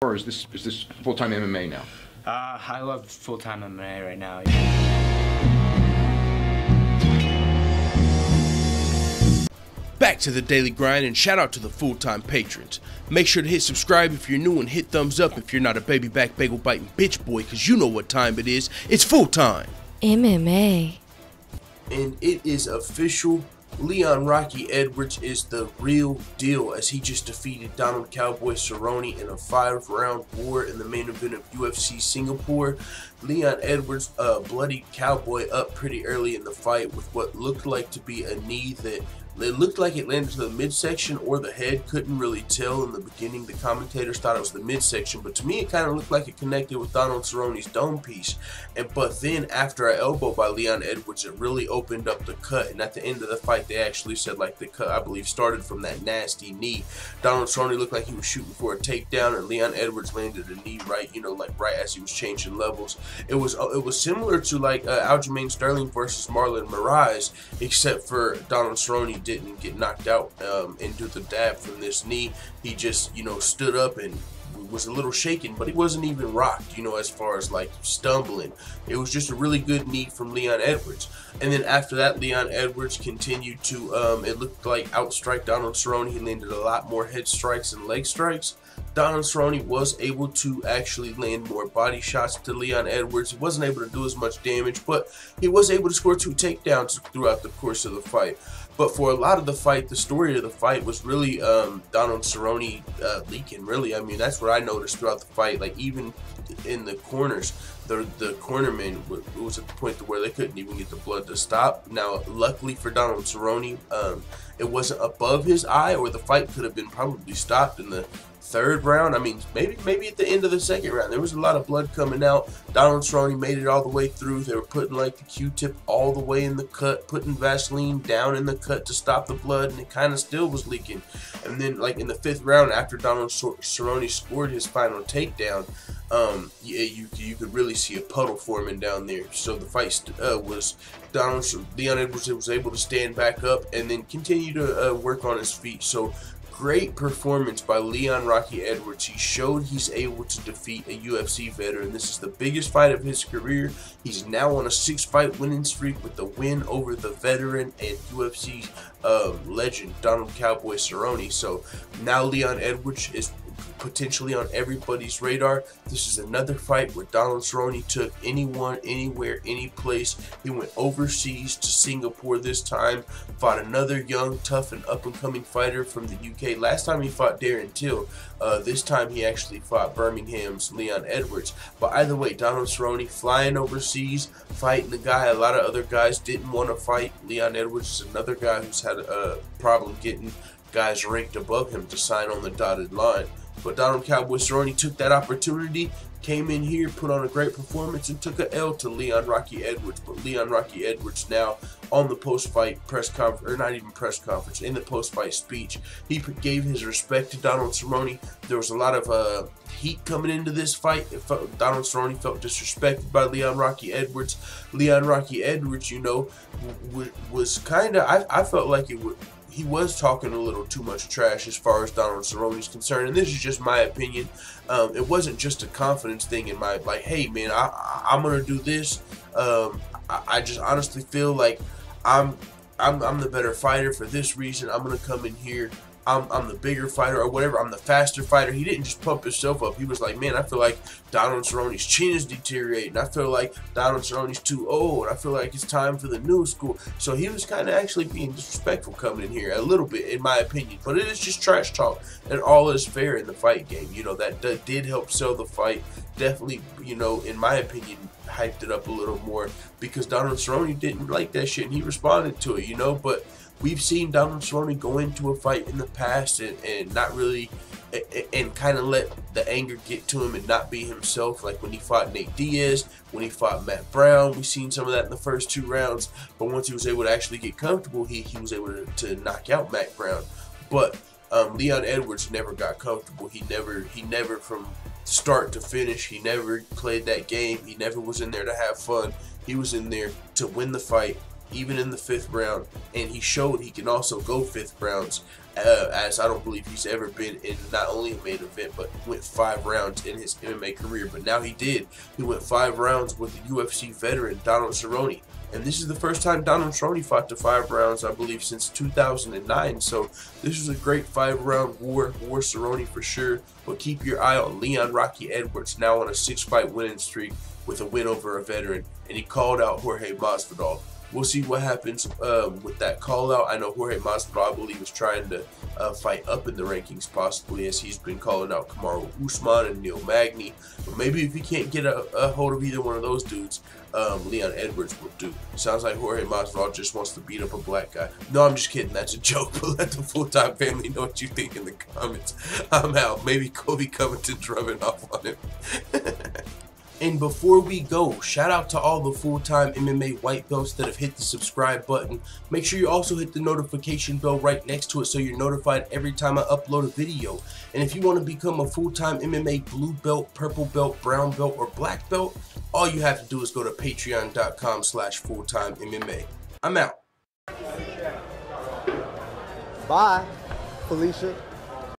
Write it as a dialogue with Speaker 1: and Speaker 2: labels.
Speaker 1: Or is this full-time MMA now?
Speaker 2: I love full-time MMA right now.
Speaker 3: Back to the daily grind, and shout out to the full-time patrons. Make sure to hit subscribe if you're new and hit thumbs up if you're not a baby back bagel biting bitch boy, cause you know what time it is. It's full-time
Speaker 4: MMA.
Speaker 3: And it is official. Leon Rocky Edwards is the real deal, as he just defeated Donald Cowboy Cerrone in a 5-round war in the main event of UFC Singapore. Leon Edwards bloodied Cowboy up pretty early in the fight with what looked like to be a knee that it looked like it landed to the midsection or the head. Couldn't really tell in the beginning. The commentators thought it was the midsection, but to me it kind of looked like it connected with Donald Cerrone's dome piece. But then after an elbow by Leon Edwards, it really opened up the cut. And at the end of the fight, they actually said like the cut, I believe, started from that nasty knee. Donald Cerrone looked like he was shooting for a takedown, and Leon Edwards landed a knee right, like right as he was changing levels. It was similar to like Aljamain Sterling versus Marlon Moraes, except for Donald Cerrone didn't get knocked out into the dab from this knee. He just, stood up and was a little shaken, but he wasn't even rocked, as far as like stumbling. It was just a really good knee from Leon Edwards. And then after that, Leon Edwards continued to, it looked like, outstrike Donald Cerrone. He landed a lot more head strikes and leg strikes. Donald Cerrone was able to actually land more body shots to Leon Edwards. He wasn't able to do as much damage, but he was able to score 2 takedowns throughout the course of the fight. But for a lot of the fight, the story of the fight was really Donald Cerrone leaking, really. I mean, that's what I noticed throughout the fight. Like, even in the corners, the cornermen, it was at the point to where they couldn't even get the blood to stop. Now, luckily for Donald Cerrone, it wasn't above his eye, or the fight could have been probably stopped in the 3rd round. I mean, maybe at the end of the 2nd round. There was a lot of blood coming out. Donald Cerrone made it all the way through. They were putting like the Q-tip all the way in the cut, putting Vaseline down in the cut to stop the blood, and it kind of still was leaking. And then like in the 5th round, after Donald Cerrone scored his final takedown, you could really see a puddle forming down there. So the fight was Leon Edwards was able to stand back up and then continue to work on his feet. So great performance by Leon Rocky Edwards. He showed he's able to defeat a UFC veteran. This is the biggest fight of his career. He's now on a 6-fight winning streak with the win over the veteran and UFC legend Donald Cowboy Cerrone. So now Leon Edwards is potentially on everybody's radar. This is another fight where Donald Cerrone took anyone, anywhere, any place. He went overseas to Singapore this time, fought another young, tough, and up-and-coming fighter from the UK. Last time he fought Darren Till. This time he actually fought Birmingham's Leon Edwards. But either way, Donald Cerrone flying overseas, fighting the guy a lot of other guys didn't want to fight. Leon Edwards is another guy who's had a problem getting guys ranked above him to sign on the dotted line. But Donald Cowboy Cerrone took that opportunity, came in here, put on a great performance, and took an L to Leon Rocky Edwards. But Leon Rocky Edwards now on the post-fight press conference, or not even press conference, in the post-fight speech, he gave his respect to Donald Cerrone. There was a lot of heat coming into this fight. Donald Cerrone felt disrespected by Leon Rocky Edwards. Leon Rocky Edwards, was kind of, I felt like he was talking a little too much trash as far as Donald Cerrone is concerned, and this is just my opinion. It wasn't just a confidence thing in my, like, hey man, I'm gonna do this. I just honestly feel like I'm the better fighter for this reason. I'm gonna come in here. I'm the bigger fighter or whatever. I'm the faster fighter. He didn't just pump himself up. He was like, man, I feel like Donald Cerrone's chin is deteriorating. I feel like Donald Cerrone's too old. I feel like it's time for the new school. So he was kind of actually being disrespectful coming in here a little bit, in my opinion. But it is just trash talk, and all is fair in the fight game. That did help sell the fight. Definitely, in my opinion, hyped it up a little more, because Donald Cerrone didn't like that shit and he responded to it, but we've seen Donald Cerrone go into a fight in the past and not really, and kind of let the anger get to him and not be himself, like when he fought Nate Diaz, when he fought Matt Brown. We've seen some of that in the first 2 rounds, but once he was able to actually get comfortable, he was able to knock out Matt Brown. But Leon Edwards never got comfortable. He never from start to finish, he never played that game. He never was in there to have fun. He was in there to win the fight, even in the 5th round, and he showed he can also go 5th rounds, as I don't believe he's ever been in not only a main event, but went 5 rounds in his MMA career. But now he did. He went 5 rounds with the UFC veteran Donald Cerrone. And this is the first time Donald Cerrone fought to 5 rounds, I believe, since 2009. So this was a great 5-round war Cerrone for sure. But keep your eye on Leon Rocky Edwards, now on a 6-fight winning streak with a win over a veteran. And he called out Jorge Masvidal. We'll see what happens with that call out. I know Jorge Masvidal, I believe, is trying to fight up in the rankings possibly, as he's been calling out Kamaru Usman and Neil Magny. But maybe if he can't get a hold of either one of those dudes, Leon Edwards will do. Sounds like Jorge Masvidal just wants to beat up a black guy. No, I'm just kidding. That's a joke. But let the full-time family know what you think in the comments. I'm out. Maybe Kobe Covington's rubbing off on him. And before we go, shout out to all the full-time MMA white belts that have hit the subscribe button. Make sure you also hit the notification bell right next to it so you're notified every time I upload a video. And if you want to become a full-time MMA blue belt, purple belt, brown belt, or black belt, all you have to do is go to patreon.com/fulltimemma. I'm out.
Speaker 4: Bye, Felicia.